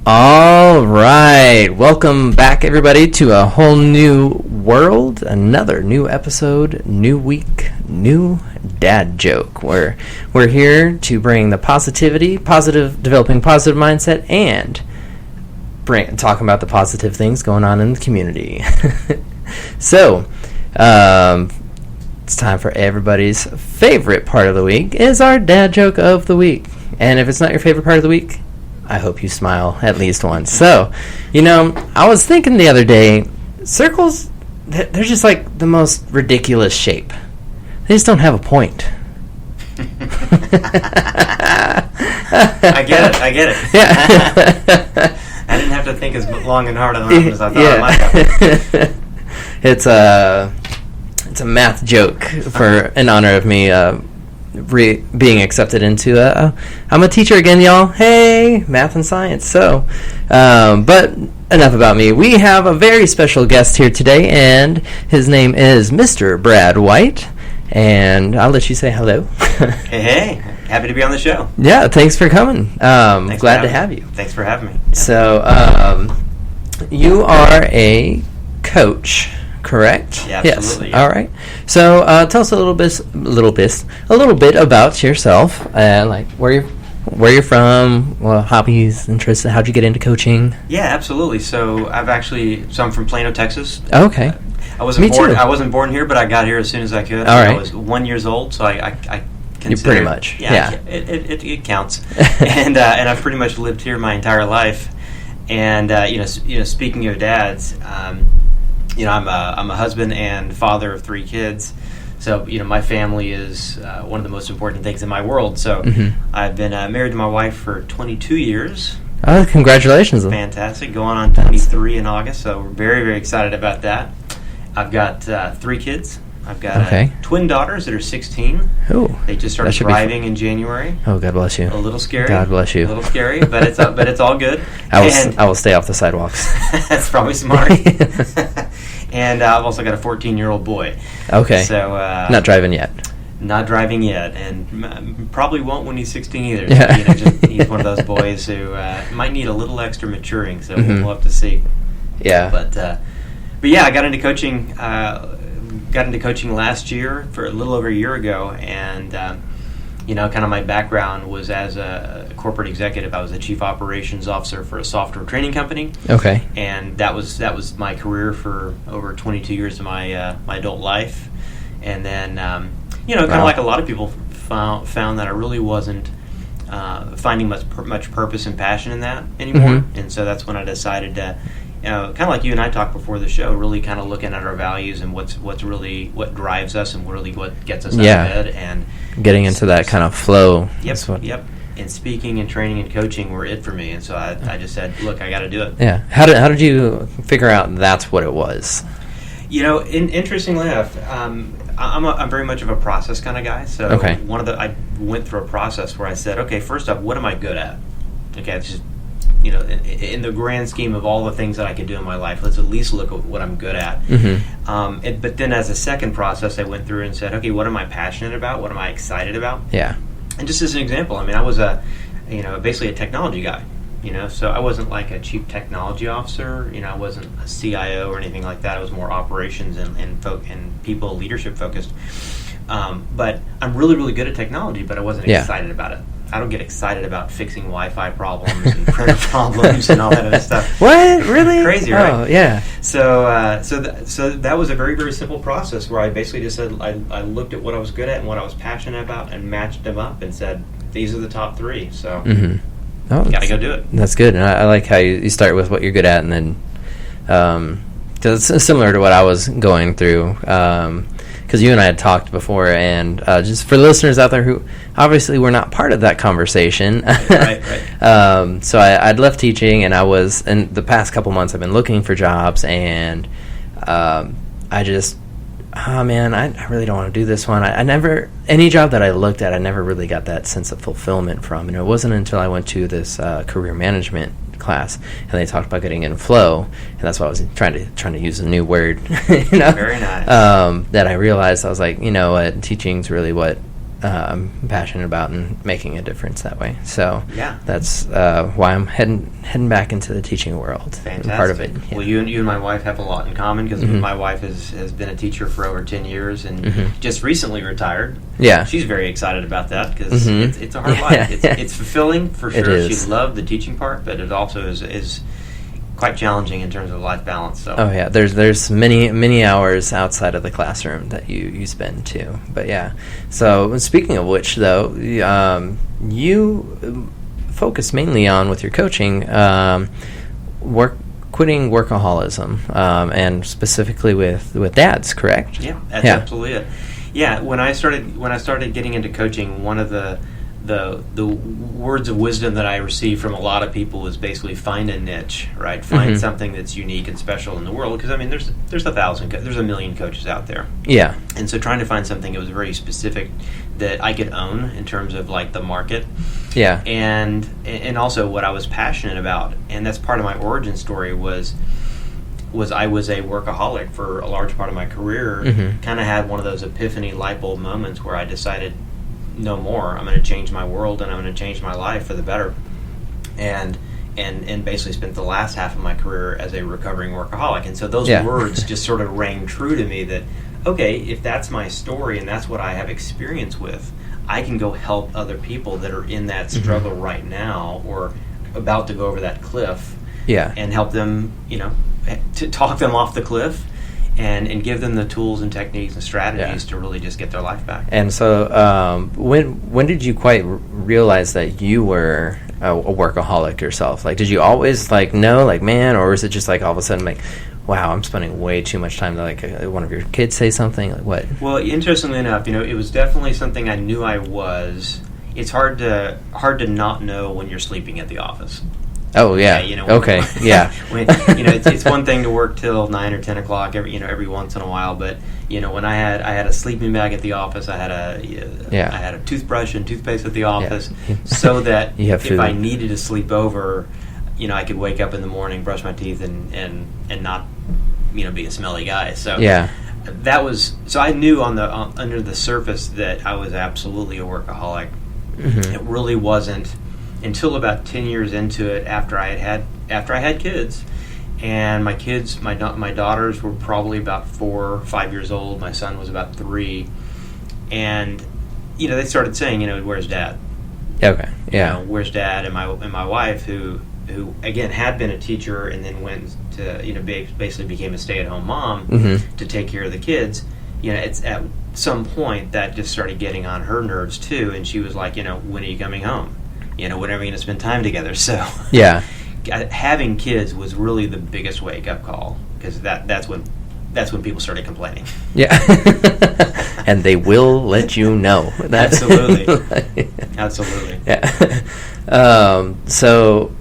All right. Welcome back, everybody, to a whole new world. Another new episode, new week, new dad joke. We're here to bring the developing positive mindset, and talking about the positive things going on in the community. So, it's time for everybody's favorite part of the week is our dad joke of the week. And if it's not your favorite part of the week, I hope you smile at least once. So, I was thinking the other day, circles, they're just like the most ridiculous shape. They just don't have a point. I get it. Yeah. I didn't have to think as long and hard on it as I thought I might have. It's a math joke in honor of me being accepted into I'm a teacher again, y'all. Hey, math and science. So, but enough about me. We have a very special guest here today, and his name is Mr. Brad White. And I'll let you say hello. Hey, happy to be on the show. Yeah, thanks for coming. Glad to have you. Thanks for having me. Yeah. So, you are a coach, correct? Yeah, absolutely. Yes. Yeah. All right. So, tell us a little bit about yourself, like where you're from, hobbies, interests. How'd you get into coaching? Yeah, absolutely. So I'm from Plano, Texas. Okay. I wasn't born here, but I got here as soon as I could. All right. I was 1 year old, so I consider. You pretty much. Yeah. It counts. and I've pretty much lived here my entire life. And speaking of dads, I'm a husband and father of 3 kids. So, my family is one of the most important things in my world. So, I've been married to my wife for 22 years. Oh, congratulations. Fantastic. Going on 23 in August, so we're very, very excited about that. I've got 3 kids. I've got twin daughters that are 16. Oh, they just started driving in January. Oh, God bless you. A little scary. God bless you. A little scary, but it's all good. I will stay off the sidewalks. That's probably smart. And I've also got a 14-year-old boy. Okay. So not driving yet. Not driving yet, and probably won't when he's 16 either. Yeah. He's one of those boys who might need a little extra maturing. So we'll have to see. Yeah. But yeah, I got into coaching. Last year for a little over a year ago, and kind of my background was as a corporate executive. I was the chief operations officer for a software training company. Okay. And that was my career for over 22 years of my adult life. And then kind of like a lot of people found that I really wasn't finding much purpose and passion in that anymore. And so that's when I decided to, kind of like you and I talked before the show, really kind of looking at our values and what drives us and really what gets us out of bed, and getting into that kind of flow. Yep. And speaking and training and coaching were it for me, and so I just said, look, I got to do it. Yeah. How did you figure out that's what it was? Interestingly enough, I'm very much of a process kind of guy. So I went through a process where I said, okay, first off, what am I good at? Okay, it's just in the grand scheme of all the things that I could do in my life, let's at least look at what I'm good at. But then as a second process, I went through and said, okay, what am I passionate about? What am I excited about? Yeah. And just as an example, I was basically a technology guy. So I wasn't like a chief technology officer. I wasn't a CIO or anything like that. I was more operations and people leadership focused. But I'm really, really good at technology, but I wasn't excited about it. I don't get excited about fixing Wi-Fi problems and printer problems and all that other stuff. What? Really? Crazy, right? Oh, yeah. So that was a very, very simple process where I basically just said I looked at what I was good at and what I was passionate about and matched them up and said, these are the top 3. So got to go do it. That's good. And I like how you start with what you're good at, and then because it's similar to what I was going through. Because you and I had talked before, and just for listeners out there who obviously were not part of that conversation. Right. So I'd left teaching, and I was, in the past couple months, I've been looking for jobs, and I just, I really don't want to do this one. I never, any job that I looked at, I never really got that sense of fulfillment from. And it wasn't until I went to this career management class, and they talked about getting in flow, and that's why I was trying to use a new word. Very nice. That I realized I was like, what, teaching's really what I'm passionate about and making a difference that way. So that's why I'm heading back into the teaching world. Fantastic. Part of it. Yeah. Well, you and my wife have a lot in common, because my wife has been a teacher for over 10 years and just recently retired. Yeah. She's very excited about that, because it's a hard life. It's fulfilling for sure. She loved the teaching part, but it also is quite challenging in terms of life balance. So. Oh yeah, there's many hours outside of the classroom that you spend too. But yeah, so speaking of which, though, you focus mainly on, with your coaching, quitting workaholism, and specifically with dads, correct? Yeah, that's absolutely it. Yeah, when I started getting into coaching, one of the words of wisdom that I received from a lot of people was basically find a niche, right? Find something that's unique and special in the world, because I mean, there's a million coaches out there. Yeah. And so trying to find something that was very specific that I could own in terms of like the market. Yeah. And also what I was passionate about, and that's part of my origin story was I was a workaholic for a large part of my career. Kind of had one of those epiphany light bulb moments where I decided, no more. I'm going to change my world, and I'm going to change my life for the better. And basically spent the last half of my career as a recovering workaholic. And so those words just sort of rang true to me that, okay, if that's my story and that's what I have experience with, I can go help other people that are in that struggle right now or about to go over that cliff. Yeah. And help them, to talk them off the cliff. And give them the tools and techniques and strategies to really just get their life back. And so, when did you quite realize that you were a workaholic yourself? Like, did you always know, man, or was it just all of a sudden wow, I'm spending way too much time to one of your kids say something? Like what? Well, interestingly enough, it was definitely something I knew I was. It's hard to not know when you're sleeping at the office. Oh yeah. Okay. Yeah. It's one thing to work till 9 or 10 o'clock every once in a while, but when I had a sleeping bag at the office, I had a toothbrush and toothpaste at the office, so that if I needed to sleep over, I could wake up in the morning, brush my teeth, and not be a smelly guy. So that was I knew under the surface that I was absolutely a workaholic. It really wasn't until about 10 years into it, after I had kids, and my daughters were probably about 4 or 5 years old. My son was about 3, and they started saying, where's Dad? Okay, yeah. Where's Dad? And my wife, who again had been a teacher and then went to basically became a stay-at-home mom to take care of the kids. It's at some point that just started getting on her nerves too, and she was like, when are you coming home? When are we going to spend time together? So having kids was really the biggest wake-up call, because that's when people started complaining. Yeah. And they will let you know. Absolutely. Absolutely. Yeah. So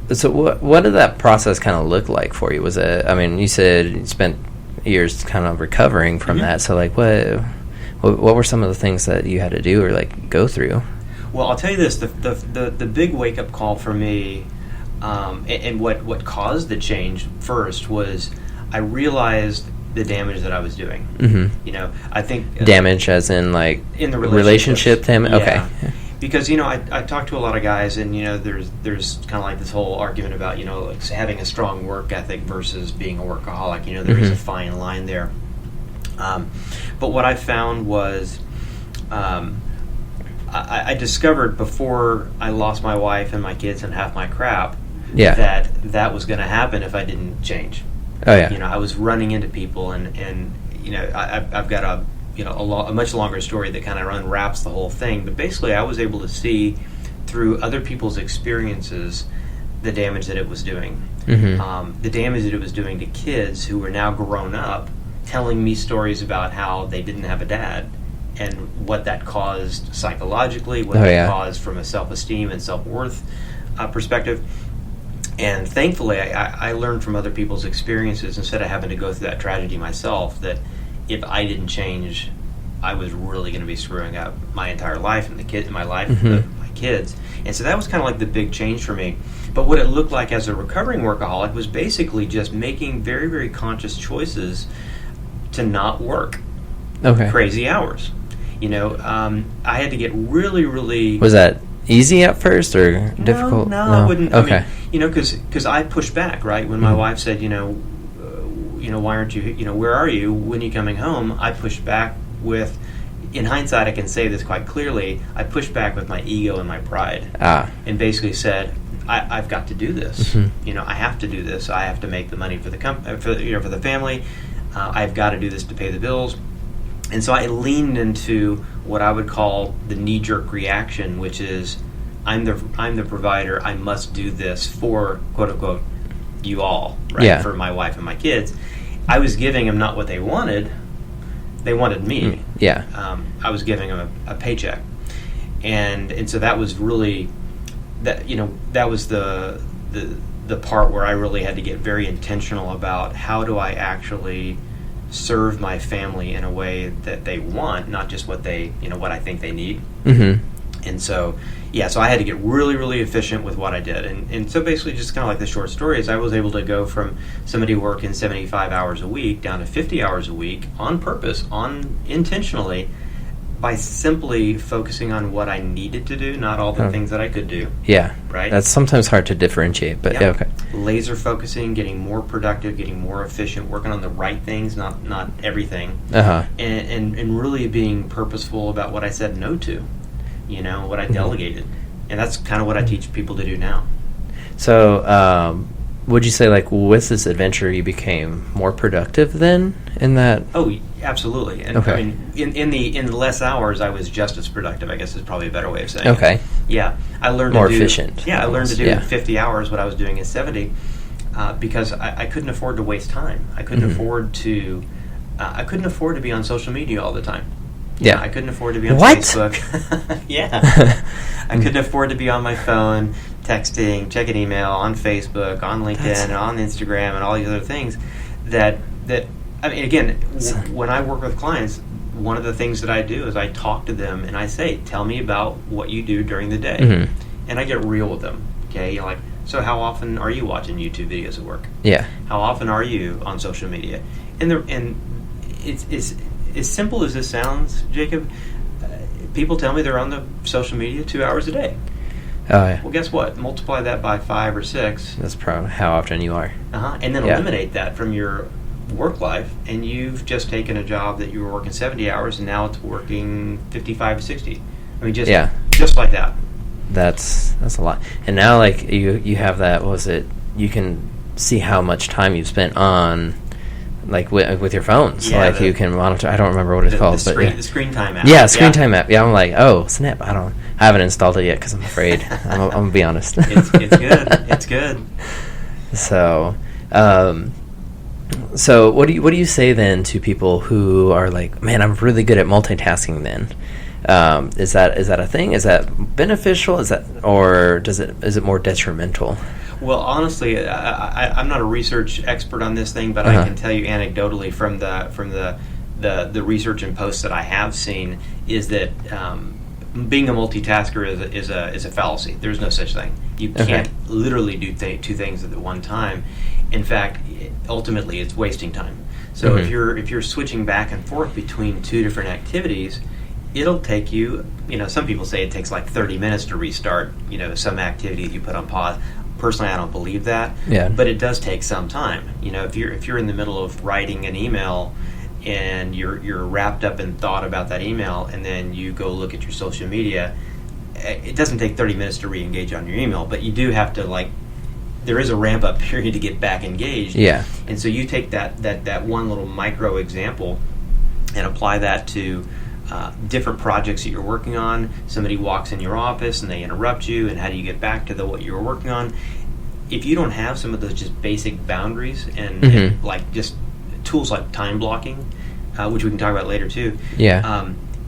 what did that process kind of look like for you? Was it, you said you spent years kind of recovering from that. So what were some of the things that you had to do or go through? Well, I'll tell you this: the big wake up call for me, and what caused the change first was I realized the damage that I was doing. I think damage as in in the relationship damage. Okay. Because I talk to a lot of guys, and there's kind of this whole argument about having a strong work ethic versus being a workaholic. There is a fine line there. But what I found was. I discovered before I lost my wife and my kids and half my crap that was going to happen if I didn't change. Oh yeah. I was running into people, and I've got a much longer story that kind of unwraps the whole thing. But basically, I was able to see through other people's experiences the damage that it was doing. The damage that it was doing to kids who were now grown up, telling me stories about how they didn't have a dad. And what that caused psychologically, what that caused from a self-esteem and self-worth perspective. And thankfully, I learned from other people's experiences instead of having to go through that tragedy myself, that if I didn't change, I was really going to be screwing up my entire life and my kids. And so that was kind of the big change for me. But what it looked like as a recovering workaholic was basically just making very, very conscious choices to not work crazy hours. I had to get really, really... Was that easy at first or difficult? No, I wouldn't. Okay. Because I pushed back, right? When my wife said, why aren't you, where are you? When are you coming home? I pushed back with, in hindsight, I can say this quite clearly, I pushed back with my ego and my pride. And basically said, I've got to do this. I have to do this. I have to make the money for the for the family. I've got to do this to pay the bills. And so I leaned into what I would call the knee-jerk reaction, which is, I'm the provider. I must do this for, quote unquote, you all, right? Yeah. For my wife and my kids. I was giving them not what they wanted. They wanted me. Yeah. I was giving them a paycheck, and so that was really that was the part where I really had to get very intentional about how do I actually serve my family in a way that they want, not just what they what I think they need. And so so I had to get really, really efficient with what I did. And so basically, just kind of like the short story is, I was able to go from somebody working 75 hours a week down to 50 hours a week on purpose, intentionally, by simply focusing on what I needed to do, not all the things that I could do. Yeah. Right? That's sometimes hard to differentiate, but okay. Laser focusing, getting more productive, getting more efficient, working on the right things, not everything. And really being purposeful about what I said no to. What I delegated. And that's kind of what I teach people to do now. So, would you say, like, with this adventure, you became more productive then in that? Oh, absolutely. And I mean, in the less hours, I was just as productive, I guess is probably a better way of saying it. Yeah. I learned more to do, efficient. Yeah, I learned to do in 50 hours what I was doing in 70 because I couldn't afford to waste time. I couldn't afford to be on social media all the time. I couldn't afford to be on Facebook. I couldn't afford to be on my phone, texting, checking email, on Facebook, on LinkedIn, and on Instagram, and all these other things. That I mean, again, when I work with clients, one of the things that I do is I talk to them and I say, "Tell me about what you do during the day," and I get real with them. Okay, you're like, so how often are you watching YouTube videos at work? How often are you on social media? And it's as simple as this sounds, Jacob, people tell me they're on the social media 2 hours a day. Well, guess what? Multiply that by 5 or 6. That's probably how often you are. And then eliminate that from your work life, and you've just taken a job that you were working 70 hours, and now it's working 55 to 60. I mean, just like that. That's a lot. And now, like, you have that, what was it? You can see how much time you've spent on... like with your phones, you can monitor. I don't remember what it's called, the screen time app. Screen time app. Yeah, I'm like, oh snap! I haven't installed it yet because I'm afraid. I'm gonna be honest. It's good. It's good. So, so what do you say then to people who are like, man, I'm really good at multitasking? Then, is that a thing? Is that beneficial? Is it more detrimental? Well, honestly, I'm not a research expert on this thing, but I can tell you anecdotally from the research and posts that I have seen is that being a multitasker is a fallacy. There's no such thing. You can't literally do two things at the one time. In fact, ultimately, it's wasting time. So if you're switching back and forth between two different activities, it'll take you. Some people say it takes like 30 minutes to restart. Some activity that you put on pause. Personally, I don't believe that. But it does take some time. If you're in the middle of writing an email and you're wrapped up in thought about that email, and then you go look at your social media, it doesn't take 30 minutes to re-engage on your email, but you do have to there is a ramp up period to get back engaged. And so you take that one little micro example and apply that to different projects that you're working on. Somebody walks in your office and they interrupt you, and how do you get back to what you were working on? If you don't have some of those just basic boundaries and like just tools like time blocking, which we can talk about later too,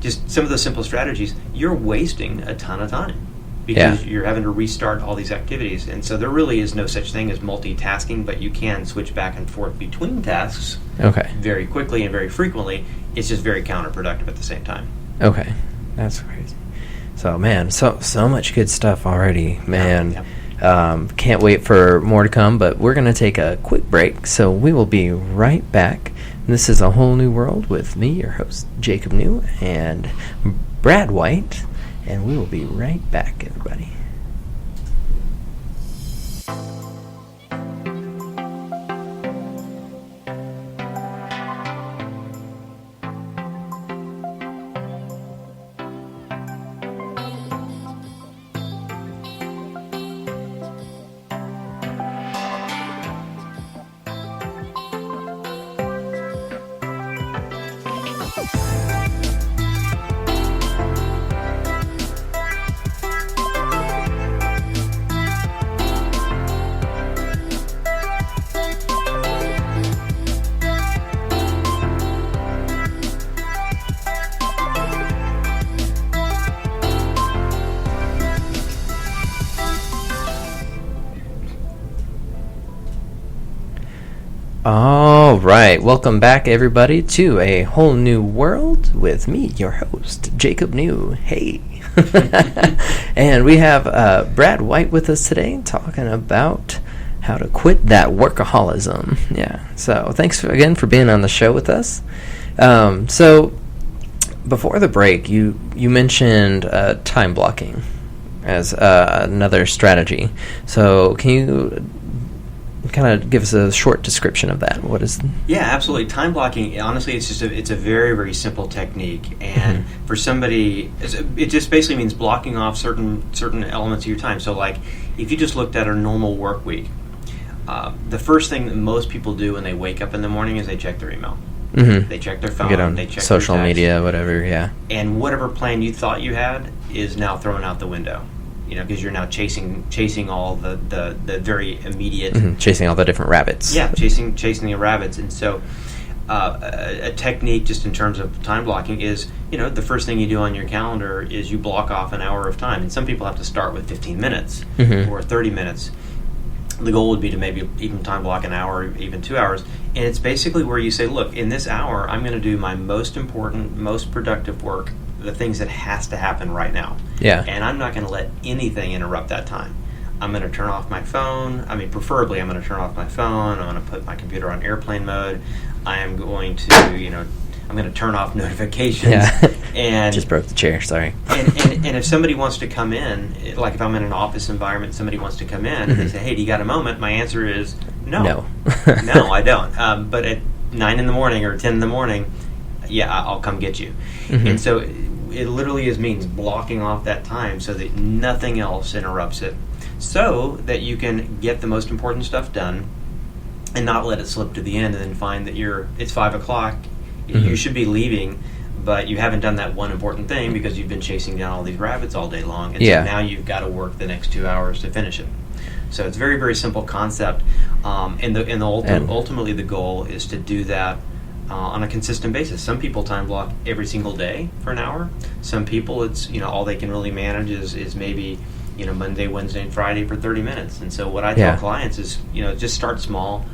just some of those simple strategies, you're wasting a ton of time because you're having to restart all these activities. And so there really is no such thing as multitasking, but you can switch back and forth between tasks very quickly and very frequently. It's just very counterproductive at the same time. Okay. That's crazy. So, man, so much good stuff already, man. Can't wait for more to come, but we're going to take a quick break, so we will be right back. This is A Whole New World with me, your host, Jacob New, and Brad White, and we will be right back, everybody. All right, welcome back, everybody, to A Whole New World with me, your host, Jacob New. Hey. And we have Brad White with us today talking about how to quit that workaholism. Yeah, so thanks again for being on the show with us. So before the break, you mentioned time blocking as another strategy. So can you kind of give us a short description of that? What is? Yeah, absolutely. Time blocking, honestly, it's a very, very simple technique, and for somebody, it just basically means blocking off certain elements of your time. So, like, if you just looked at a normal work week, the first thing that most people do when they wake up in the morning is they check their email. Mm-hmm. They check their phone. Get on they check social their text, media, whatever. Yeah. And whatever plan you thought you had is now thrown out the window. You know, because you're now chasing all the very immediate... Chasing all the different rabbits. Yeah, chasing the rabbits. And so a technique just in terms of time blocking is, you know, the first thing you do on your calendar is you block off an hour of time. And some people have to start with 15 minutes or 30 minutes. The goal would be to maybe even time block an hour, or even 2 hours. And it's basically where you say, look, in this hour, I'm going to do my most important, most productive work, the things that has to happen right now. Yeah. And I'm not going to let anything interrupt that time. I'm going to turn off my phone. I mean, preferably I'm going to turn off my phone. I'm going to put my computer on airplane mode. I am going to, I'm going to turn off notifications. Yeah. And just broke the chair, sorry. And if somebody wants to come in, like if I'm in an office environment, somebody wants to come in and they say, hey, do you got a moment? My answer is no. No, I don't. But at 9 in the morning or 10 in the morning, yeah, I'll come get you. And so it literally means blocking off that time so that nothing else interrupts it, so that you can get the most important stuff done and not let it slip to the end and then find that it's 5 o'clock, you should be leaving, but you haven't done that one important thing because you've been chasing down all these rabbits all day long, and so now you've got to work the next 2 hours to finish it. So it's a very, very simple concept, and ultimately the goal is to do that on a consistent basis. Some people time block every single day for an hour. Some people, it's all they can really manage is maybe Monday, Wednesday, and Friday for 30 minutes. And so what I tell clients is just start small,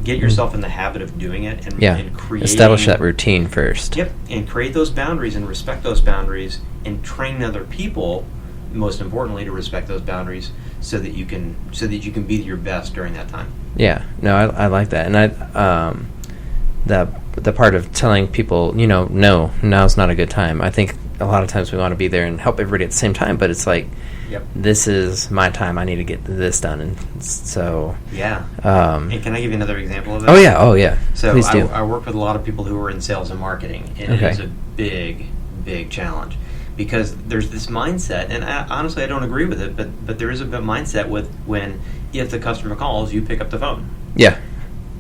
get yourself in the habit of doing it, and create, establish that routine first. Yep, and create those boundaries and respect those boundaries, and train other people, most importantly, to respect those boundaries, so that you can be your best during that time. Yeah, no, I like that, and the part of telling people, no, now's not a good time. I think a lot of times we want to be there and help everybody at the same time, but it's like, this is my time. I need to get this done, and so and can I give you another example of that? Oh yeah. So please do. I work with a lot of people who are in sales and marketing, and it is a big challenge, because there's this mindset, and honestly I don't agree with it, but there is a mindset with when if the customer calls, you pick up the phone. Yeah.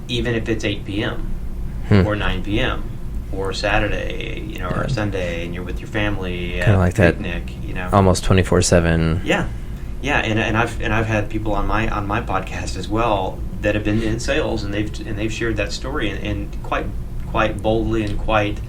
Even if it's 8 p.m. or 9 p.m. or Saturday, or Sunday, and you're with your family at like picnic, almost 24/7. Yeah, and I've had people on my podcast as well that have been in sales, and they've shared that story, and quite boldly and quite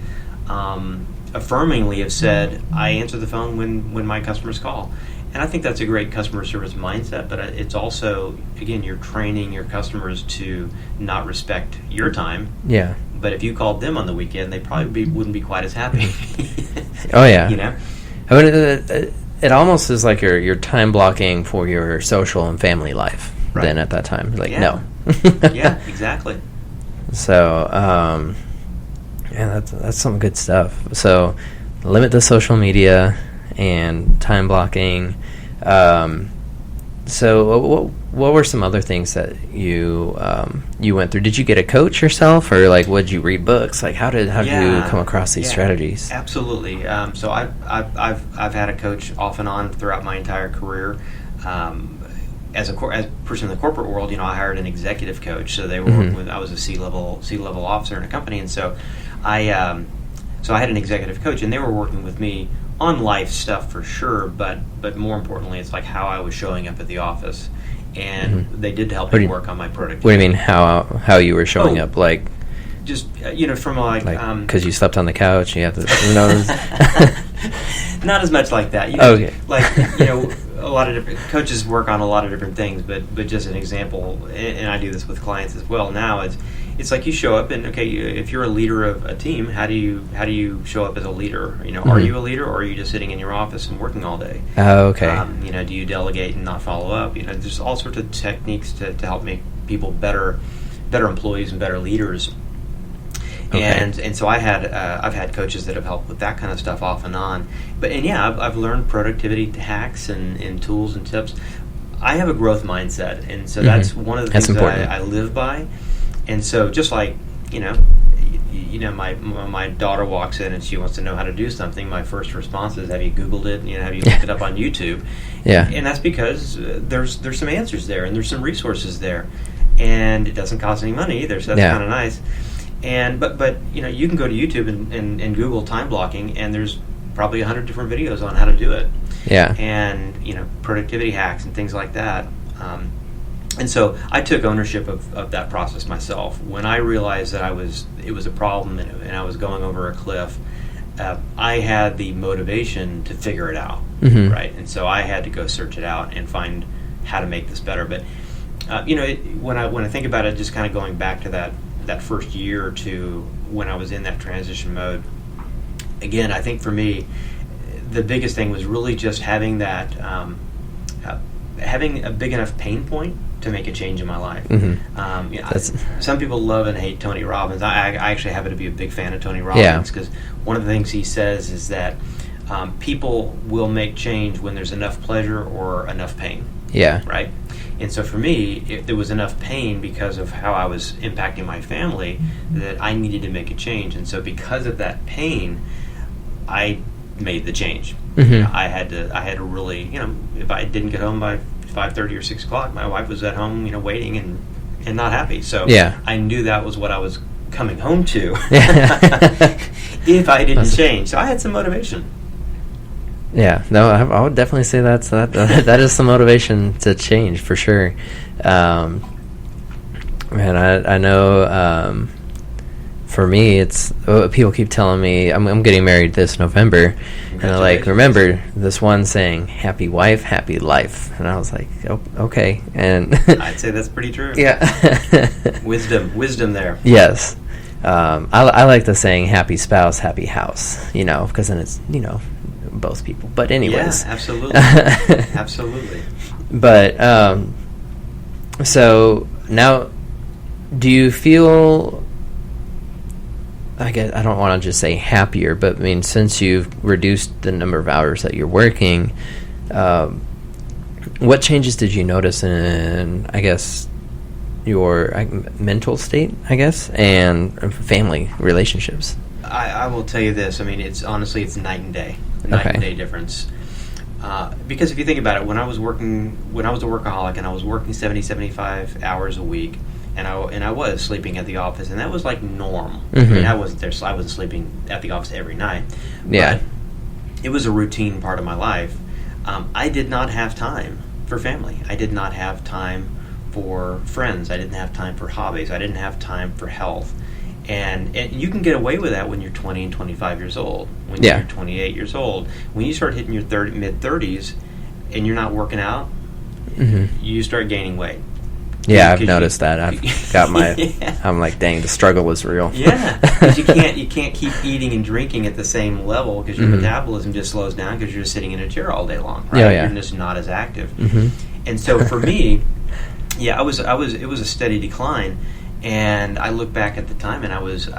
affirmingly have said, I answer the phone when my customers call. And I think that's a great customer service mindset, but it's also, again, you're training your customers to not respect your time. Yeah. But if you called them on the weekend, they probably wouldn't be quite as happy. Oh, yeah. I mean, it almost is like you're time blocking for your social and family life then at that time. Like, no. Yeah, exactly. So, Yeah, that's some good stuff. So, limit the social media and time blocking. So, what were some other things that you went through? Did you get a coach yourself, or like, would you read books? Like, how did you come across these strategies? Absolutely. So I've had a coach off and on throughout my entire career. As a person in the corporate world, I hired an executive coach. So they were working with. I was a C-level officer in a company, and so I had an executive coach, and they were working with me on life stuff for sure, but more importantly, it's like how I was showing up at the office, and they did help me work on my productivity. What do you mean how you were showing up? Like, just from like because you slept on the couch, you have to not as much like that. Okay. Like a lot of different coaches work on a lot of different things, but just an example, and I do this with clients as well now. It's like you show up, and if you're a leader of a team, how do you show up as a leader? Are you a leader, or are you just sitting in your office and working all day? Oh, okay. Do you delegate and not follow up? There's all sorts of techniques to help make people better employees and better leaders. Okay. And so I've had coaches that have helped with that kind of stuff off and on. I've learned productivity hacks and tools and tips. I have a growth mindset, and so that's one of the things that I live by. And so just like, my daughter walks in and she wants to know how to do something, my first response is, have you Googled it? Have you looked it up on YouTube? Yeah. And that's because there's some answers there, and there's some resources there. And it doesn't cost any money either, so that's kind of nice. And but you can go to YouTube and Google time blocking, and there's probably 100 different videos on how to do it. Yeah. And productivity hacks and things like that. And so I took ownership of that process myself. When I realized that it was a problem and I was going over a cliff, I had the motivation to figure it out, right? And so I had to go search it out and find how to make this better. But when I think about it, just kind of going back to that first year or two when I was in that transition mode, again, I think for me, the biggest thing was really just having that having a big enough pain point to make a change in my life. Some people love and hate Tony Robbins. I actually happen to be a big fan of Tony Robbins because one of the things he says is that people will make change when there's enough pleasure or enough pain. Yeah. Right? And so for me, if there was enough pain because of how I was impacting my family, that I needed to make a change. And so because of that pain, I made the change. I had to really, if I didn't get home by 5:30 or 6 o'clock, my wife was at home, waiting and not happy. So I knew that was what I was coming home to if I didn't change. So I had some motivation. Yeah, no, I would definitely say that is some motivation to change for sure. Man, I know. For me, it's people keep telling me I'm getting married this November, and they're like, remember this one saying, "Happy wife, happy life," and I was like, oh, okay. And I'd say that's pretty true. Yeah, wisdom there. Yes, I like the saying, "Happy spouse, happy house," because then it's both people. But anyways, yeah, absolutely. But so now, do you feel? I guess I don't want to just say happier, but I mean, since you've reduced the number of hours that you're working, what changes did you notice in, I guess, your mental state, I guess, and family relationships? I will tell you this. I mean, it's night and day. Night and day difference. Because if you think about it, when I was a workaholic and I was working 70, 75 hours a week, and I was sleeping at the office, and that was like norm. I mean, I wasn't sleeping at the office every night. But it was a routine part of my life. I did not have time for family. I did not have time for friends. I didn't have time for hobbies. I didn't have time for health. And you can get away with that when you're 20 and 25 years old. When you're 28 years old. When you start hitting your mid-30s and you're not working out, you start gaining weight. Yeah, I've noticed that. I've got my. I'm like, dang, the struggle was real. Yeah, because you can't keep eating and drinking at the same level because your metabolism just slows down because you're just sitting in a chair all day long. Right? You're just not as active. And so for me, it was a steady decline. And I look back at the time, and I was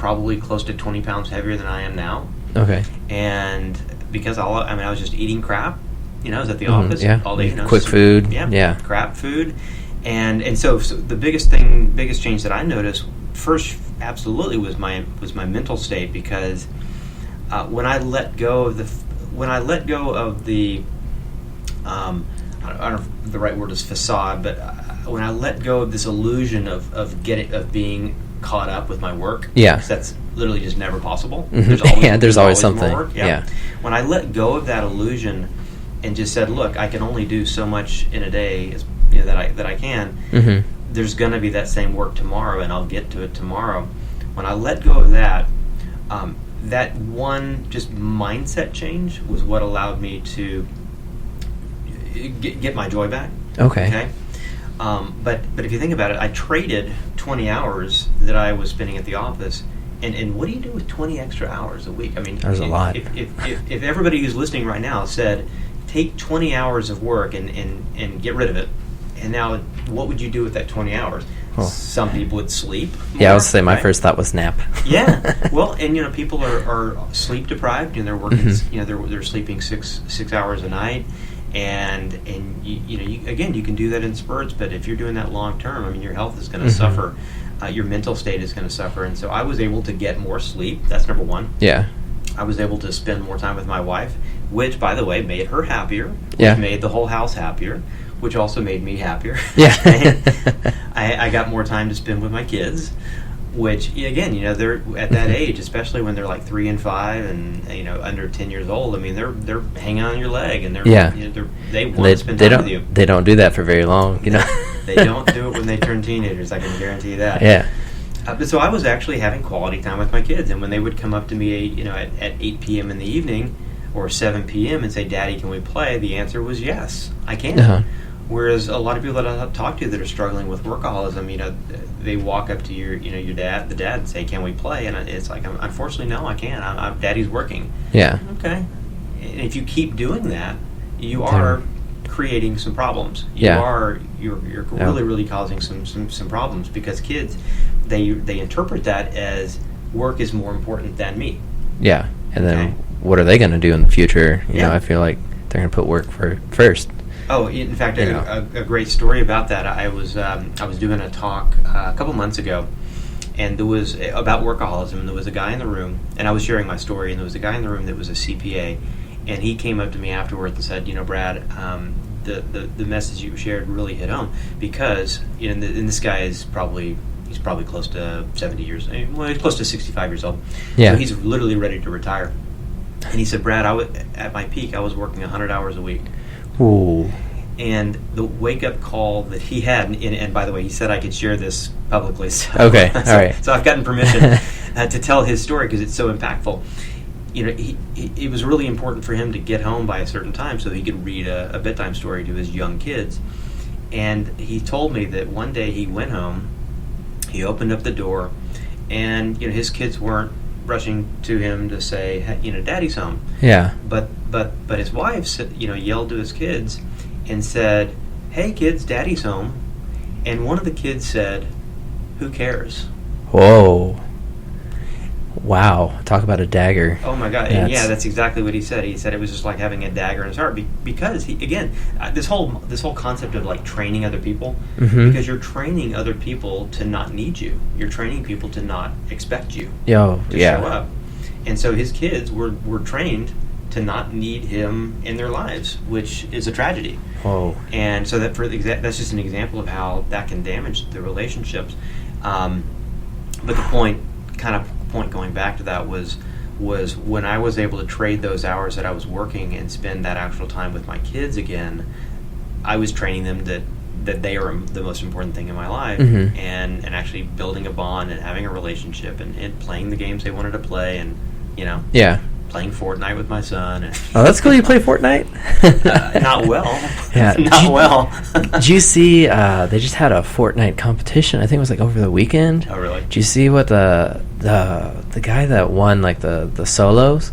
probably close to 20 pounds heavier than I am now. Okay. And because I was just eating crap, I was at the office all day. Quick food. Yeah. Crap food. And so the biggest change that I noticed first absolutely was my mental state, because when I let go of the I don't know if the right word is facade, but when I let go of this illusion of being caught up with my work, because that's literally just never possible. There's always something. More work. Yeah. When I let go of that illusion and just said, look, I can only do so much in a day that I can. There's going to be that same work tomorrow, and I'll get to it tomorrow. When I let go of that, that one just mindset change was what allowed me to get my joy back. Okay. But if you think about it, I traded 20 hours that I was spending at the office. And what do you do with 20 extra hours a week? I mean, there's a lot. If everybody who's listening right now said, take 20 hours of work and get rid of it, and now what would you do with that 20 hours? Oh. Some people would sleep more, I would say my first thought was nap. Yeah. Well, and people are sleep deprived, and they're working. They're sleeping six hours a night, and you can do that in spurts. But if you're doing that long term, I mean, your health is going to suffer. Your mental state is going to suffer. And so I was able to get more sleep. That's number one. Yeah. I was able to spend more time with my wife, which, by the way, made her happier, which made the whole house happier, which also made me happier. Yeah. I got more time to spend with my kids, which, again, they're at that age, especially when they're like 3 and 5 and, under 10 years old. I mean, they're hanging on your leg, and they want to spend time with you. They don't do that for very long, They don't do it when they turn teenagers, I can guarantee you that. Yeah. But so I was actually having quality time with my kids, and when they would come up to me, at 8 p.m. in the evening or 7 p.m. and say, "Daddy, can we play?" the answer was yes, I can. Whereas a lot of people that I talk to that are struggling with workaholism, they walk up to your dad, and say, "Can we play?" And it's like, unfortunately, no, I can't. Daddy's working. Yeah. Okay. And if you keep doing that, you are creating some problems. You're really causing some problems, because kids, they interpret that as work is more important than me. Yeah. And then what are they going to do in the future? I feel like they're going to put work first. Oh, in fact, a great story about that. I was doing a talk a couple months ago, and there was about workaholism. And there was a guy in the room, and I was sharing my story. And there was a guy in the room that was a CPA, and he came up to me afterwards and said, "Brad, the message you shared really hit home, because and this guy is probably close to 70 years. Well, he's close to 65 years old. Yeah. So he's literally ready to retire." And he said, "Brad, at my peak, I was working 100 hours a week." Ooh. And the wake-up call that he had, and by the way, he said I could share this publicly. So, okay, all right. So I've gotten permission to tell his story, because it's so impactful. It was really important for him to get home by a certain time so he could read a bedtime story to his young kids. And he told me that one day he went home, he opened up the door, and his kids weren't rushing to him to say, hey, "Daddy's home." Yeah. But his wife, yelled to his kids and said, "Hey kids, Daddy's home." And one of the kids said, "Who cares?" Whoa. Wow. Talk about a dagger. Oh my God. And that's exactly what he said. He said it was just like having a dagger in his heart, because this whole concept of like training other people, because you're training other people to not need you. You're training people to not expect you to show up. And so his kids were trained to not need him in their lives, which is a tragedy. Whoa. And so that's just an example of how that can damage the relationships. But the point going back to that was when I was able to trade those hours that I was working and spend that actual time with my kids again, I was training them that they are the most important thing in my life, and actually building a bond and having a relationship and playing the games they wanted to play, and playing Fortnite with my son. Oh, that's cool. You play Fortnite? Not well. Yeah. well. Did you see they just had a Fortnite competition? I think it was like over the weekend. Oh, really? Did you see what the guy that won like the solos?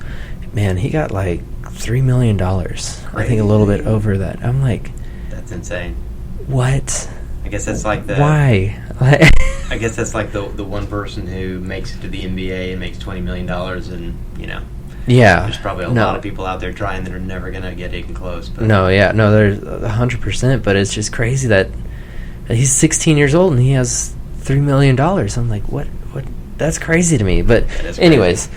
Man, he got like $3 million. I think a little bit over that. I'm like, that's insane. What? guess that's like the why. I guess that's like the one person who makes it to the NBA and makes $20 million, and Yeah. there's probably a lot of people out there trying that are never gonna get even close. But. There's 100%, but it's just crazy that he's 16 years old and he has $3 million. I'm like, what? That's crazy to me. But anyways,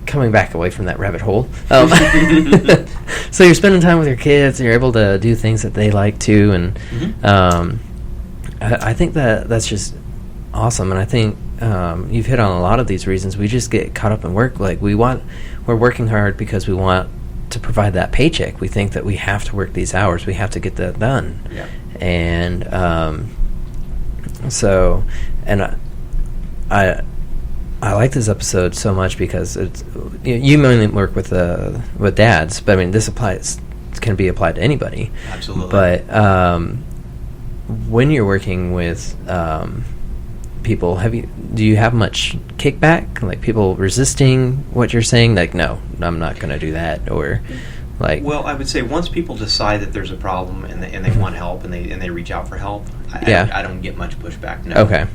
coming back away from that rabbit hole. So you're spending time with your kids, and you're able to do things that they like too, and I think that's just awesome. And I think you've hit on a lot of these reasons. We just get caught up in work. Like we're working hard because we want to provide that paycheck. We think that we have to work these hours. We have to get that done. Yeah. And I like this episode so much because it's you mainly work with dads, but I mean this can be applied to anybody. Absolutely. But when you're working with people, do you have much kickback? Like people resisting what you're saying? Like, no, I'm not going to do that, or like. Well, I would say once people decide that there's a problem and they want help and they reach out for help, I don't get much pushback. No. Okay.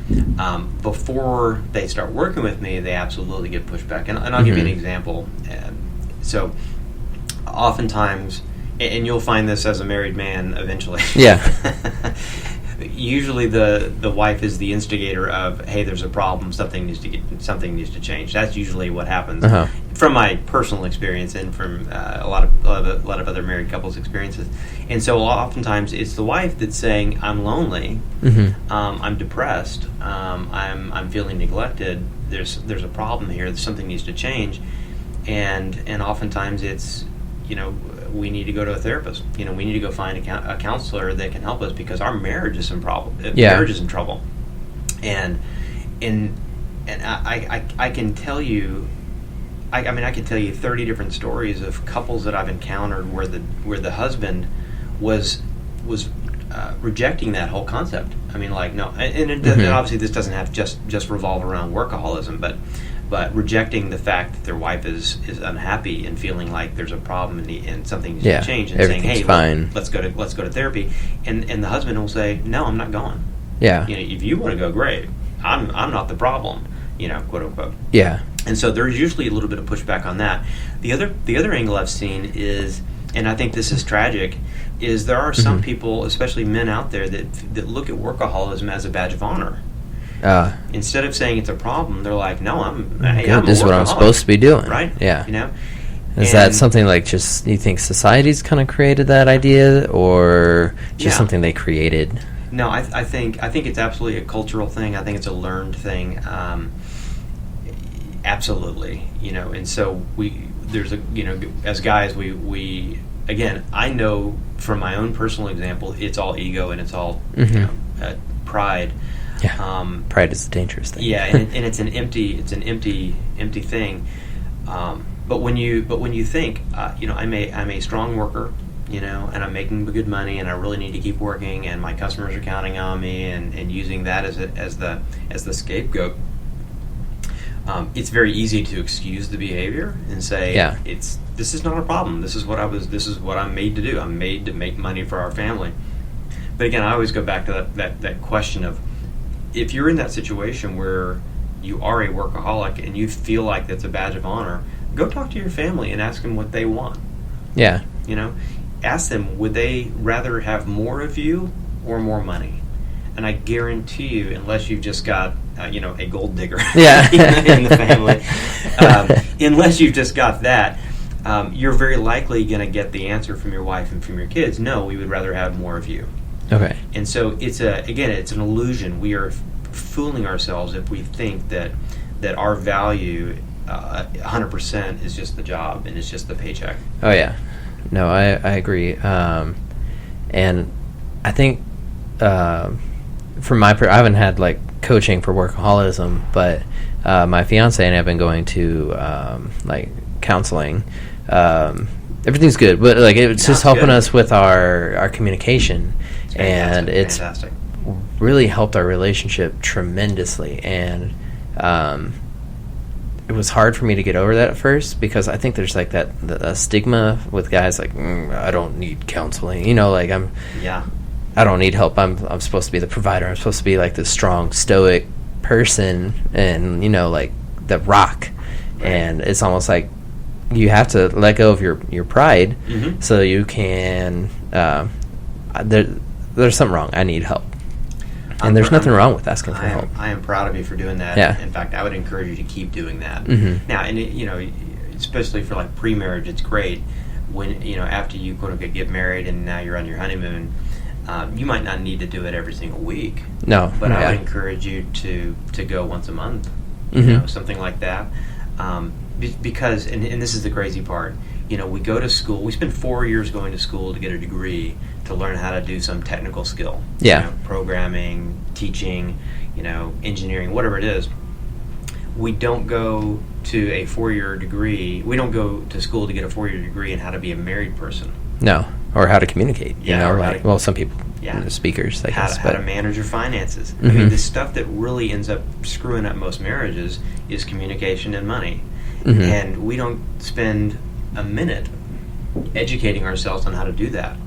Before they start working with me, they absolutely get pushback, and I'll give you an example. So, oftentimes, and you'll find this as a married man eventually. Yeah. Usually the wife is the instigator of, hey, there's a problem, something needs to change. That's usually what happens. From my personal experience and from a lot of other married couples' experiences. And so oftentimes it's the wife that's saying, I'm lonely, I'm depressed, I'm feeling neglected, there's a problem here, something needs to change, and oftentimes it's, we need to go to a therapist. We need to go find a counselor that can help us because our marriage is in problem. Marriage is in trouble, and I can tell you, I can tell you 30 different stories of couples that I've encountered where the husband was rejecting that whole concept. I mean, like, no, and obviously this doesn't have just revolve around workaholism, but rejecting the fact that their wife is unhappy and feeling like there's a problem and something needs to change, and saying, "Hey, fine. let's go to therapy," and the husband will say, "No, I'm not going." Yeah. If you want to go, great. I'm not the problem. Quote unquote. Yeah. And so there's usually a little bit of pushback on that. The other angle I've seen is, and I think this is tragic, is there are some people, especially men out there, that look at workaholism as a badge of honor. Instead of saying it's a problem, they're like, "No, I'm this is what I'm supposed to be doing." Right? Yeah. Is that something like just you think society's kind of created that idea, or just something they created? No, I think it's absolutely a cultural thing. I think it's a learned thing. Absolutely, and so as guys, we again, I know from my own personal example, it's all ego and it's all pride. Yeah, pride is a dangerous thing. Yeah, and it's an empty thing. But when you think, I'm a strong worker, and I'm making good money, and I really need to keep working, and my customers are counting on me, and using that as the scapegoat. It's very easy to excuse the behavior and say, this is not a problem. This is what I'm made to do. I'm made to make money for our family. But again, I always go back to that question of, if you're in that situation where you are a workaholic and you feel like that's a badge of honor, go talk to your family and ask them what they want. Yeah. Ask them, would they rather have more of you or more money? And I guarantee you, unless you've just got a gold digger in the family, unless you've just got that, you're very likely going to get the answer from your wife and from your kids. No, we would rather have more of you. Okay. And so it's an illusion. We are fooling ourselves if we think that our value 100% is just the job and it's just the paycheck. Oh yeah, no, I agree. And I think from I haven't had like coaching for workaholism, but my fiance and I have been going to like counseling. Everything's good, but like it's just helping us with our communication. And it's fantastic. Really helped our relationship tremendously, and it was hard for me to get over that at first because I think there's like the stigma with guys like I don't need counseling, like I'm I don't need help. I'm supposed to be the provider. I'm supposed to be like this strong, stoic person, and like the rock. Right. And it's almost like you have to let go of your pride, so you can. There's something wrong. I need help. And there's nothing wrong with asking for help. I am proud of you for doing that. Yeah. In fact, I would encourage you to keep doing that. Now, and especially for like pre-marriage, it's great when after you quote unquote get married and now you're on your honeymoon. You might not need to do it every single week. No, but I would encourage you to go once a month. Something like that. Because and this is the crazy part. We go to school. We spend 4 years going to school to get a degree to learn how to do some technical skill. Yeah. Programming, teaching, engineering, whatever it is. We don't go to a 4-year degree. We don't go to school to get a 4-year degree in how to be a married person. No, or how to communicate. Well, some people, speakers, I guess. How to manage your finances. I mean, the stuff that really ends up screwing up most marriages is communication and money. And we don't spend a minute educating ourselves on how to do that,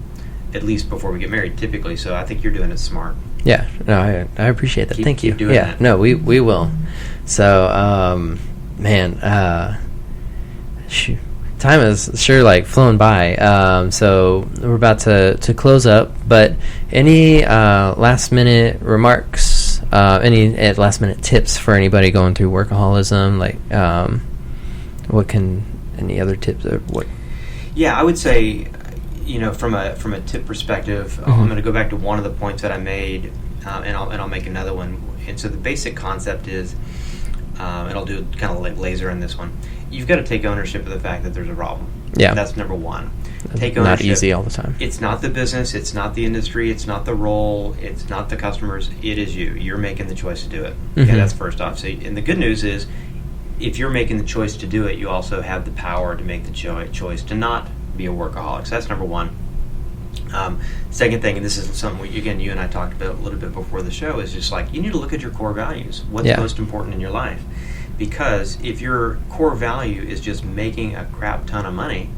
at least before we get married, typically. So I think you're doing it smart. Yeah, no, I appreciate that. Thank you. Keep doing that. No, we will. So, shoot, time is sure flown by. So we're about to close up. But any last minute remarks? Any last minute tips for anybody going through workaholism? Any other tips? What? Yeah, I would say, from a tip perspective, I'm going to go back to one of the points that I made, and I'll make another one. And so the basic concept is, and I'll do kind of like laser in this one. You've got to take ownership of the fact that there's a problem. Yeah, that's number one. Take ownership. Not easy all the time. It's not the business. It's not the industry. It's not the role. It's not the customers. It is you. You're making the choice to do it. Okay, that's first off. So, and the good news is, if you're making the choice to do it, you also have the power to make the choice to not be a workaholic. So that's number one. Second thing, and this is something, again, you and I talked about a little bit before the show, is just you need to look at your core values. What's most important in your life? Because if your core value is just making a crap ton of money,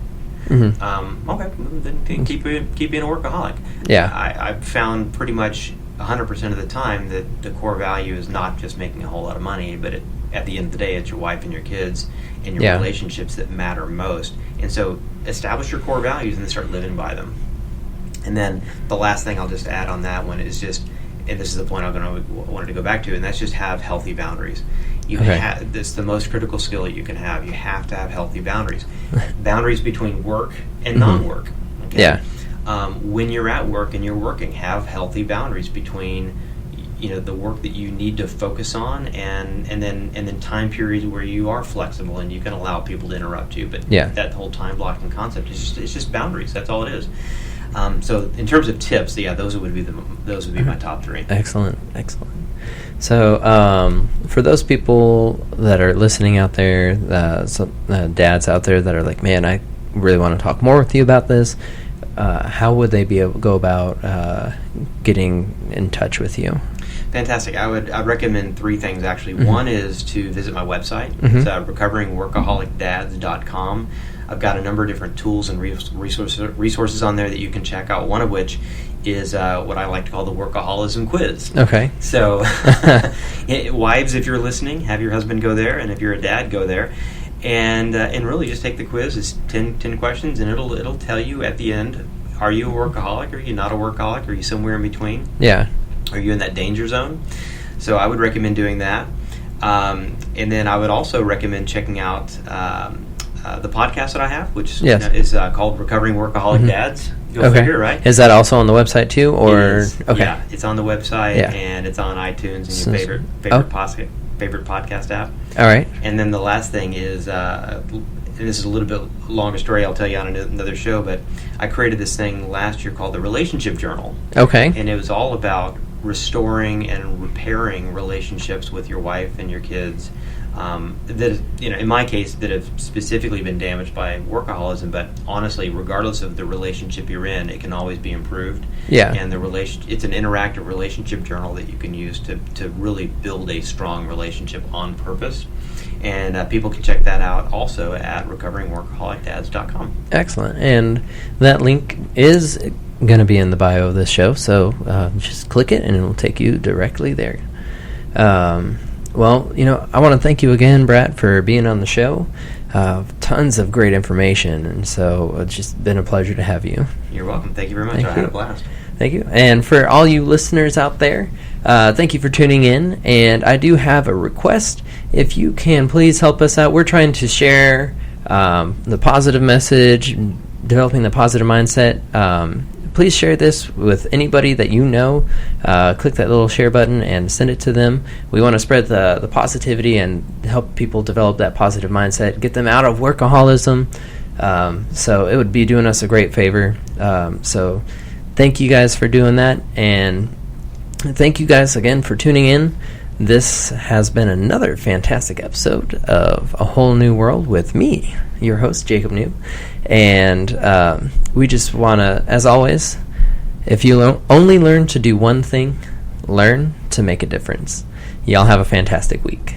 okay, then keep being a workaholic. Yeah. I've found pretty much 100% of the time that the core value is not just making a whole lot of money, but at the end of the day, it's your wife and your kids and your relationships that matter most. And so establish your core values and then start living by them. And then the last thing I'll just add on that one is just, and this is the point I wanted to go back to, and that's just have healthy boundaries. That's the most critical skill that you can have. You have to have healthy boundaries. Boundaries between work and non-work. Okay? Yeah. When you're at work and you're working, have healthy boundaries between the work that you need to focus on and then time periods where you are flexible and you can allow people to interrupt you. But that whole time blocking concept is just boundaries. That's all it is. So in terms of tips, those would be my top three. Excellent. So for those people that are listening out there, dads out there that are like, man, I really want to talk more with you about this, how would they go about getting in touch with you? Fantastic. I'd recommend three things, actually. One is to visit my website. It's recoveringworkaholicdads.com. I've got a number of different tools and resources on there that you can check out, one of which is what I like to call the Workaholism quiz. Okay. So, wives, if you're listening, have your husband go there, and if you're a dad, go there. And really just take the quiz. It's 10 questions, and it'll tell you at the end, are you a workaholic? Are you not a workaholic? Are you somewhere in between? Yeah. Are you in that danger zone? So I would recommend doing that. And then I would also recommend checking out the podcast that I have, which is called Recovering Workaholic Dads. Go figure, right? Is that also on the website too? Or okay. Yeah, it's on the website and it's on iTunes and your favorite podcast app. All right. And then the last thing is, and this is a little bit longer story, I'll tell you on another show, but I created this thing last year called the Relationship Journal. Okay. And it was all about restoring and repairing relationships with your wife and your kids that, in my case, that have specifically been damaged by workaholism. But honestly, regardless of the relationship you're in, it can always be improved. Yeah. And it's an interactive relationship journal that you can use to really build a strong relationship on purpose. And people can check that out also at recoveringworkaholicdads.com. Excellent. And that link is going to be in the bio of this show, so just click it and it will take you directly there. Well, I want to thank you again, Brad, for being on the show. Tons of great information, and so it's just been a pleasure to have you. You're welcome. Thank you very much. I had a blast. Thank you. And for all you listeners out there, thank you for tuning in. And I do have a request. If you can please help us out. We're trying to share the positive message, developing the positive mindset. Please share this with anybody that you know. Click that little share button and send it to them. We want to spread the positivity and help people develop that positive mindset, get them out of workaholism. So it would be doing us a great favor. So thank you guys for doing that, and thank you guys again for tuning in. This has been another fantastic episode of A Whole New World with me, your host, Jacob New. And we just want to, as always, if you only learn to do one thing, learn to make a difference. Y'all have a fantastic week.